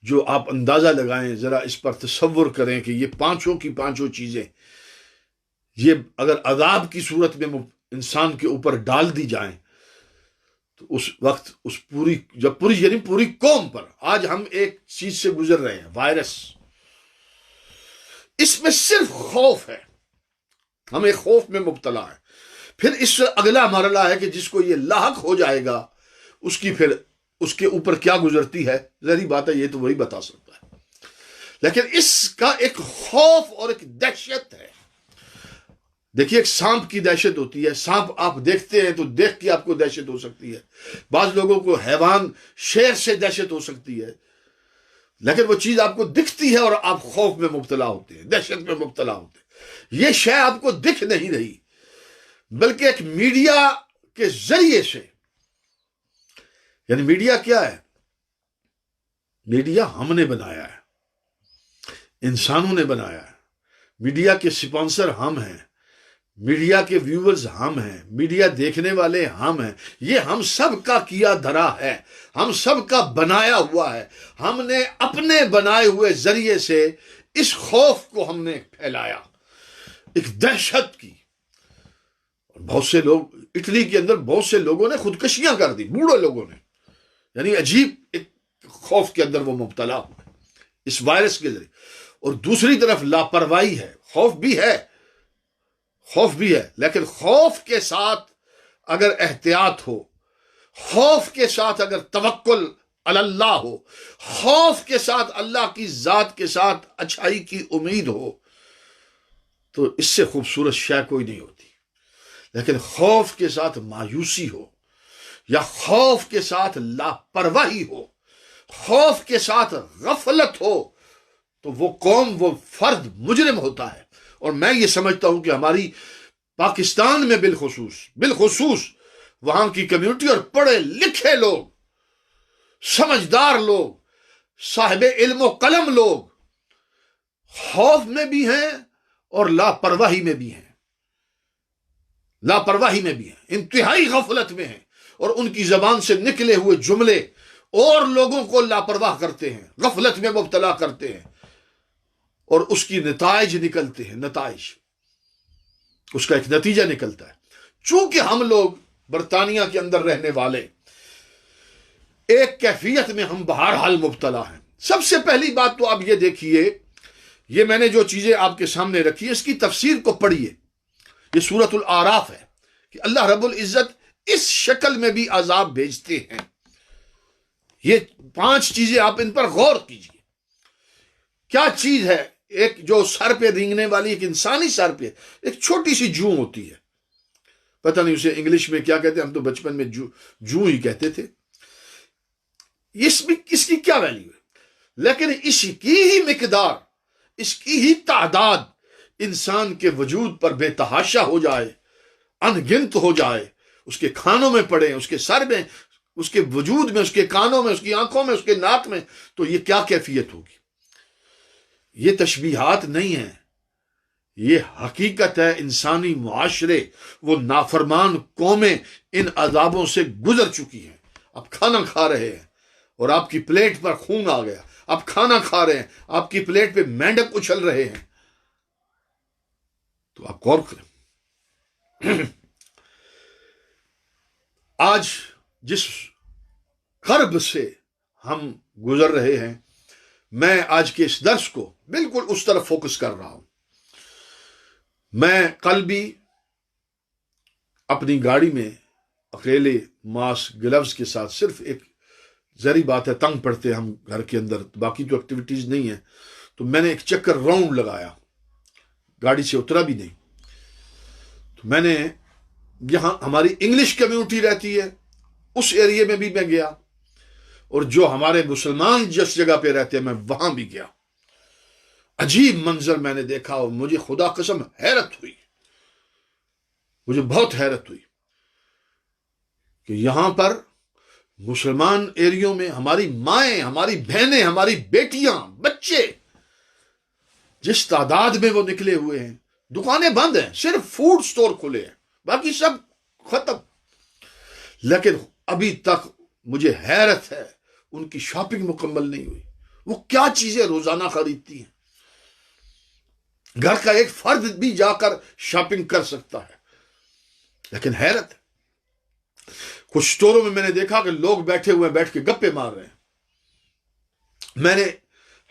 جو آپ اندازہ لگائیں، ذرا اس پر تصور کریں کہ یہ پانچوں کی پانچوں چیزیں یہ اگر عذاب کی صورت میں انسان کے اوپر ڈال دی جائیں تو اس وقت یعنی پوری قوم پر، آج ہم ایک چیز سے گزر رہے ہیں، وائرس، اس میں صرف خوف ہے، ہم ایک خوف میں مبتلا ہیں۔ پھر اس سے اگلا مرحلہ ہے کہ جس کو یہ لاحق ہو جائے گا اس کی پھر اس کے اوپر کیا گزرتی ہے، ظاہری بات ہے یہ تو وہی بتا سکتا ہے، لیکن اس کا ایک خوف اور ایک دہشت ہے۔ دیکھیے ایک سانپ کی دہشت ہوتی ہے، سانپ آپ دیکھتے ہیں تو دیکھ کے آپ کو دہشت ہو سکتی ہے، بعض لوگوں کو حیوان شیر سے دہشت ہو سکتی ہے، لیکن وہ چیز آپ کو دکھتی ہے اور آپ خوف میں مبتلا ہوتے ہیں، دہشت میں مبتلا ہوتے ہیں۔ یہ شے آپ کو دکھ نہیں رہی، بلکہ ایک میڈیا کے ذریعے سے، یعنی میڈیا کیا ہے؟ میڈیا ہم نے بنایا ہے، انسانوں نے بنایا ہے، میڈیا کے سپانسر ہم ہیں، میڈیا کے ویورز ہم ہیں، میڈیا دیکھنے والے ہم ہیں، یہ ہم سب کا کیا دھرا ہے، ہم سب کا بنایا ہوا ہے۔ ہم نے اپنے بنائے ہوئے ذریعے سے اس خوف کو ہم نے پھیلایا، ایک دہشت کی۔ بہت سے لوگ اٹلی کے اندر بہت سے لوگوں نے خودکشیاں کر دی، بوڑھے لوگوں نے، یعنی عجیب ایک خوف کے اندر وہ مبتلا ہوئے اس وائرس کے ذریعے۔ اور دوسری طرف لاپرواہی ہے، خوف بھی ہے، لیکن خوف کے ساتھ اگر احتیاط ہو، خوف کے ساتھ اگر توکل علی اللہ ہو، خوف کے ساتھ اللہ کی ذات کے ساتھ اچھائی کی امید ہو، تو اس سے خوبصورت شے کوئی نہیں ہوتی۔ لیکن خوف کے ساتھ مایوسی ہو، یا خوف کے ساتھ لاپرواہی ہو، خوف کے ساتھ غفلت ہو، تو وہ قوم، وہ فرد مجرم ہوتا ہے۔ اور میں یہ سمجھتا ہوں کہ ہماری پاکستان میں بالخصوص وہاں کی کمیونٹی اور پڑھے لکھے لوگ، سمجھدار لوگ، صاحب علم و قلم لوگ خوف میں بھی ہیں اور لاپرواہی میں بھی ہیں، انتہائی غفلت میں ہیں، اور ان کی زبان سے نکلے ہوئے جملے اور لوگوں کو لاپرواہ کرتے ہیں، غفلت میں مبتلا کرتے ہیں، اور اس کی نتائج نکلتے ہیں، اس کا ایک نتیجہ نکلتا ہے۔ چونکہ ہم لوگ برطانیہ کے اندر رہنے والے ایک کیفیت میں ہم بہرحال مبتلا ہیں۔ سب سے پہلی بات تو آپ یہ دیکھیے، یہ میں نے جو چیزیں آپ کے سامنے رکھی ہے اس کی تفسیر کو پڑھیے۔ یہ سورۃ الاعراف ہے کہ اللہ رب العزت اس شکل میں بھی عذاب بھیجتے ہیں۔ یہ 5 چیزیں آپ ان پر غور کیجیے۔ کیا چیز ہے؟ ایک جو سر پہ رینگنے والی، ایک انسانی سر پہ ایک چھوٹی سی جوں ہوتی ہے، پتہ نہیں اسے انگلش میں کیا کہتے ہیں، ہم تو بچپن میں جوں ہی کہتے تھے۔ اس کی کیا ویلیو ہے؟ لیکن اس کی ہی مقدار، اس کی ہی تعداد انسان کے وجود پر بے تحاشا ہو جائے، ان گنت ہو جائے، اس کے کھانوں میں پڑے، اس کے سر میں، اس کے وجود میں، اس کے کانوں میں، اس کی آنکھوں میں، اس کے ناک میں، تو یہ کیا کیفیت ہوگی؟ یہ تشبیہات نہیں ہیں، یہ حقیقت ہے۔ انسانی معاشرے، وہ نافرمان قومیں ان عذابوں سے گزر چکی ہیں۔ اب کھانا کھا رہے ہیں اور آپ کی پلیٹ پر خون آ گیا، آپ کھانا کھا رہے ہیں، آپ کی پلیٹ پہ مینڈک اچھل رہے ہیں، تو آپ غور کریں۔ آج جس کرب سے ہم گزر رہے ہیں، میں آج کے اس درس کو بالکل اس طرف فوکس کر رہا ہوں۔ میں کل بھی اپنی گاڑی میں اکیلے ماسک گلوز کے ساتھ، صرف ایک ذری بات ہے، تنگ پڑتے ہم گھر کے اندر، باقی تو ایکٹیویٹیز نہیں ہیں، تو میں نے ایک چکر راؤنڈ لگایا، گاڑی سے اترا بھی نہیں۔ تو میں نے، یہاں ہماری انگلش کمیونٹی رہتی ہے، اس ایریے میں بھی میں گیا، اور جو ہمارے مسلمان جس جگہ پہ رہتے ہیں میں وہاں بھی گیا۔ عجیب منظر میں نے دیکھا اور مجھے خدا قسم حیرت ہوئی، مجھے بہت حیرت ہوئی کہ یہاں پر مسلمان ایریوں میں ہماری مائیں، ہماری بہنیں، ہماری بیٹیاں، بچے جس تعداد میں وہ نکلے ہوئے ہیں، دکانیں بند ہیں، صرف فوڈ سٹور کھلے ہیں، باقی سب ختم۔ لیکن ابھی تک مجھے حیرت ہے، ان کی شاپنگ مکمل نہیں ہوئی، وہ کیا چیزیں روزانہ خریدتی ہیں. گھر کا ایک فرد بھی جا کر شاپنگ کر سکتا ہے. لیکن حیرت ہے، کچھ اسٹوروں میں نے دیکھا کہ لوگ بیٹھے ہوئے بیٹھ کے گپے مار رہے ہیں. میں نے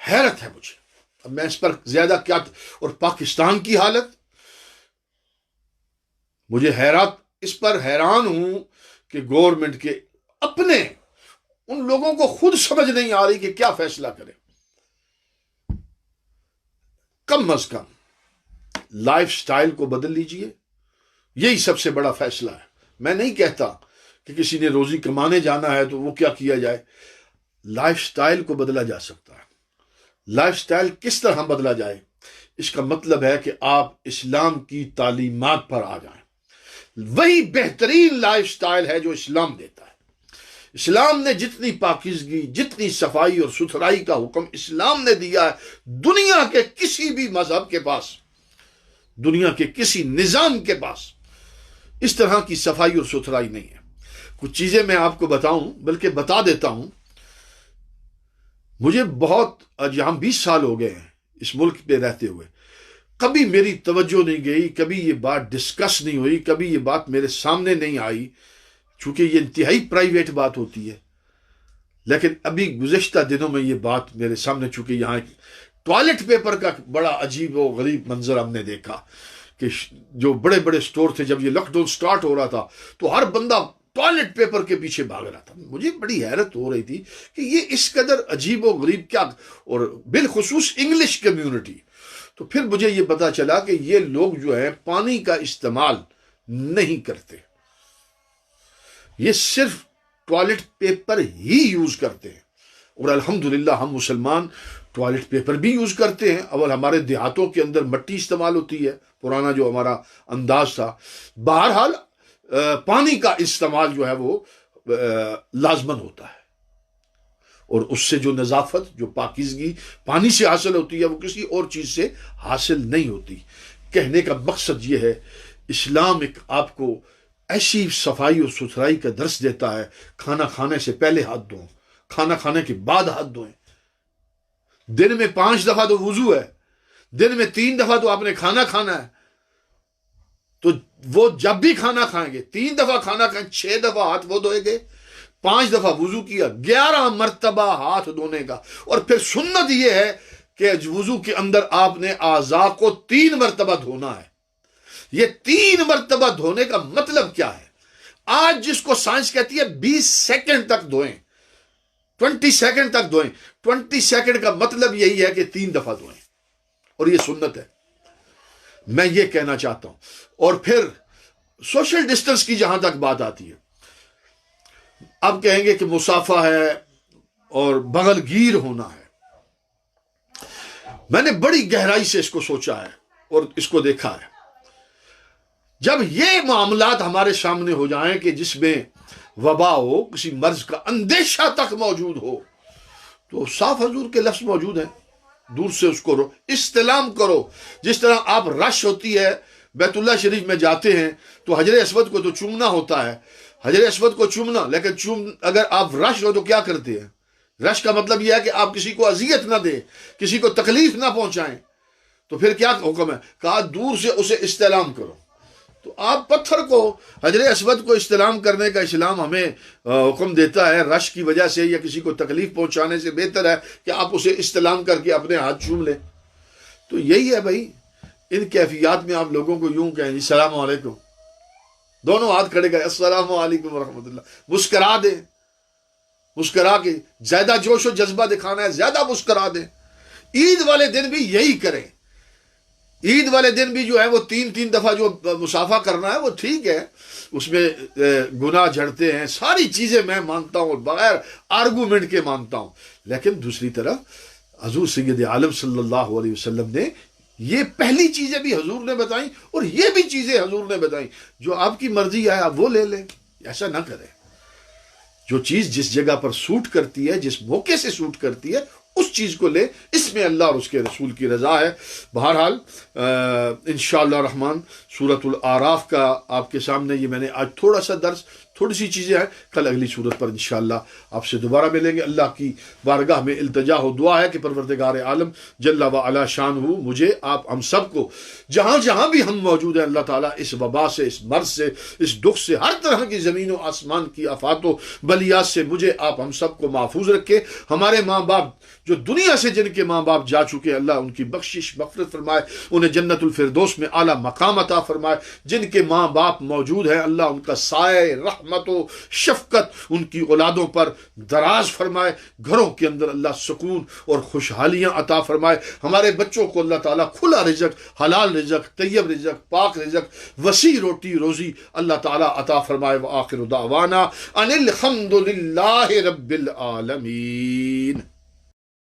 حیرت ہے مجھے، اب میں اس پر زیادہ کیا. اور پاکستان کی حالت، مجھے اس پر حیران ہوں کہ گورنمنٹ کے اپنے ان لوگوں کو خود سمجھ نہیں آ رہی کہ کیا فیصلہ کرے. کم از کم لائف سٹائل کو بدل لیجئے، یہی سب سے بڑا فیصلہ ہے. میں نہیں کہتا کہ کسی نے روزی کمانے جانا ہے تو وہ کیا کیا جائے. لائف سٹائل کو بدلا جا سکتا ہے. لائف سٹائل کس طرح بدلا جائے؟ اس کا مطلب ہے کہ آپ اسلام کی تعلیمات پر آ جائیں. وہی بہترین لائف سٹائل ہے جو اسلام دیتا ہے. اسلام نے جتنی پاکیزگی، جتنی صفائی اور ستھرائی کا حکم اسلام نے دیا ہے، دنیا کے کسی بھی مذہب کے پاس، دنیا کے کسی نظام کے پاس اس طرح کی صفائی اور ستھرائی نہیں ہے. کچھ چیزیں میں آپ کو بتاؤں، بلکہ بتا دیتا ہوں. مجھے بہت یہاں 20 سال ہو گئے ہیں اس ملک پہ رہتے ہوئے، کبھی میری توجہ نہیں گئی، کبھی یہ بات ڈسکس نہیں ہوئی، کبھی یہ بات میرے سامنے نہیں آئی، چونکہ یہ انتہائی پرائیویٹ بات ہوتی ہے. لیکن ابھی گزشتہ دنوں میں یہ بات میرے سامنے، چونکہ یہاں ٹوائلٹ پیپر کا بڑا عجیب و غریب منظر ہم نے دیکھا کہ جو بڑے بڑے سٹور تھے، جب یہ لاک ڈاؤن سٹارٹ ہو رہا تھا تو ہر بندہ ٹوائلٹ پیپر کے پیچھے بھاگ رہا تھا. مجھے بڑی حیرت ہو رہی تھی کہ یہ اس قدر عجیب و غریب کیا، اور بالخصوص انگلش کمیونٹی. تو پھر مجھے یہ پتا چلا کہ یہ لوگ جو ہیں پانی کا استعمال نہیں کرتے، یہ صرف ٹوائلٹ پیپر ہی یوز کرتے ہیں. اور الحمدللہ ہم مسلمان ٹوائلٹ پیپر بھی یوز کرتے ہیں. اول ہمارے دیہاتوں کے اندر مٹی استعمال ہوتی ہے، پرانا جو ہمارا انداز تھا. بہرحال پانی کا استعمال جو ہے وہ لازمن ہوتا ہے، اور اس سے جو نظافت، جو پاکیزگی پانی سے حاصل ہوتی ہے وہ کسی اور چیز سے حاصل نہیں ہوتی. کہنے کا مقصد یہ ہے، اسلام ایک آپ کو ایسی صفائی اور ستھرائی کا درس دیتا ہے. کھانا کھانے سے پہلے ہاتھ دھوئیں، کھانا کھانے کے بعد ہاتھ دھوئیں. دن میں 5 دفعہ تو وضو ہے، دن میں 3 دفعہ تو آپ نے کھانا کھانا ہے. تو وہ جب بھی کھانا کھائیں گے 3 دفعہ کھانا کھائیں، 6 دفعہ ہاتھ وہ دھوئیں گے، 5 دفعہ وضو کیا، 11 مرتبہ ہاتھ دھونے کا. اور پھر سنت یہ ہے کہ وضو کے اندر آپ نے اعضاء کو 3 مرتبہ دھونا ہے. یہ 3 مرتبہ دھونے کا مطلب کیا ہے؟ آج جس کو سائنس کہتی ہے 20 سیکنڈ تک دھوئیں، 20 سیکنڈ تک دھوئیں. 20 سیکنڈ کا مطلب یہی ہے کہ 3 دفعہ دھوئیں، اور یہ سنت ہے. میں یہ کہنا چاہتا ہوں. اور پھر سوشل ڈسٹنس کی جہاں تک بات آتی ہے، اب کہیں گے کہ مسافہ ہے اور بغل گیر ہونا ہے. میں نے بڑی گہرائی سے اس کو سوچا ہے اور اس کو دیکھا ہے. جب یہ معاملات ہمارے سامنے ہو جائیں کہ جس میں وبا ہو، کسی مرض کا اندیشہ تک موجود ہو، تو صاف حضور کے لفظ موجود ہیں، دور سے اس کو استلام کرو. جس طرح آپ رش ہوتی ہے، بیت اللہ شریف میں جاتے ہیں تو حجر اسود کو تو چومنا ہوتا ہے، حجر اسود کو چومنا، لیکن اگر آپ رش ہو تو کیا کرتے ہیں؟ رش کا مطلب یہ ہے کہ آپ کسی کو اذیت نہ دیں، کسی کو تکلیف نہ پہنچائیں. تو پھر کیا حکم ہے؟ کہا دور سے اسے استلام کرو. تو آپ پتھر کو، حجر اسود کو استلام کرنے کا اسلام ہمیں حکم دیتا ہے. رش کی وجہ سے یا کسی کو تکلیف پہنچانے سے بہتر ہے کہ آپ اسے استلام کر کے اپنے ہاتھ چوم لیں. تو یہی ہے بھائی، ان کیفیات میں آپ لوگوں کو یوں کہیں جی السلام علیکم، دونوں ہاتھ کھڑے کریں، السلام علیکم ورحمۃ اللہ، مسکرا دیں، مسکرا کے زیادہ جوش و جذبہ دکھانا ہے زیادہ مسکرا دیں. عید والے دن بھی یہی کریں. عید والے دن بھی جو ہے وہ 3 دفعہ جو مسافہ کرنا ہے وہ ٹھیک ہے، اس میں گناہ جھڑتے ہیں، ساری چیزیں میں مانتا ہوں، بغیر آرگومنٹ کے مانتا ہوں. لیکن دوسری طرف حضور سید عالم صلی اللہ علیہ وسلم نے یہ پہلی چیزیں بھی حضور نے بتائیں، اور یہ بھی چیزیں حضور نے بتائیں. جو آپ کی مرضی ہے آپ وہ لے لیں، ایسا نہ کریں. جو چیز جس جگہ پر سوٹ کرتی ہے، جس موقع سے سوٹ کرتی ہے، اس چیز کو لے. اس میں اللہ اور اس کے رسول کی رضا ہے. بہرحال انشاءاللہ الرحمن سورۃ الاعراف کا آپ کے سامنے یہ میں نے آج تھوڑا تھوڑی سی چیزیں ہیں، کل اگلی صورت پر انشاءاللہ آپ سے دوبارہ ملیں گے۔ اللہ کی بارگاہ میں التجا و دعا ہے کہ پروردگار عالم جل و علا شان ہو مجھے آپ ہم سب کو جہاں جہاں بھی ہم موجود ہیں، اللہ تعالیٰ اس وبا سے، اس مرض سے، اس دکھ سے، ہر طرح کی زمین و آسمان کی آفات و بلیات سے مجھے آپ ہم سب کو محفوظ رکھے۔ ہمارے ماں باپ جو دنیا سے جن کے ماں باپ جا چکے، اللہ ان کی بخشش مغفرت فرمائے، انہیں جنت الفردوس میں اعلیٰ مقام عطا فرمائے۔ جن کے ماں باپ موجود ہیں، اللہ ان کا سائے رحمت و شفقت ان کی اولادوں پر دراز فرمائے، گھروں کے اندر اللہ سکون اور خوشحالیاں عطا فرمائے۔ ہمارے بچوں کو اللہ تعالیٰ کھلا رزق، حلال رزق، طیب رزق، پاک رزق، وسیع روٹی روزی اللہ تعالیٰ عطا فرمائے۔ وآخر دعوانا ان الحمد للہ رب العالمین۔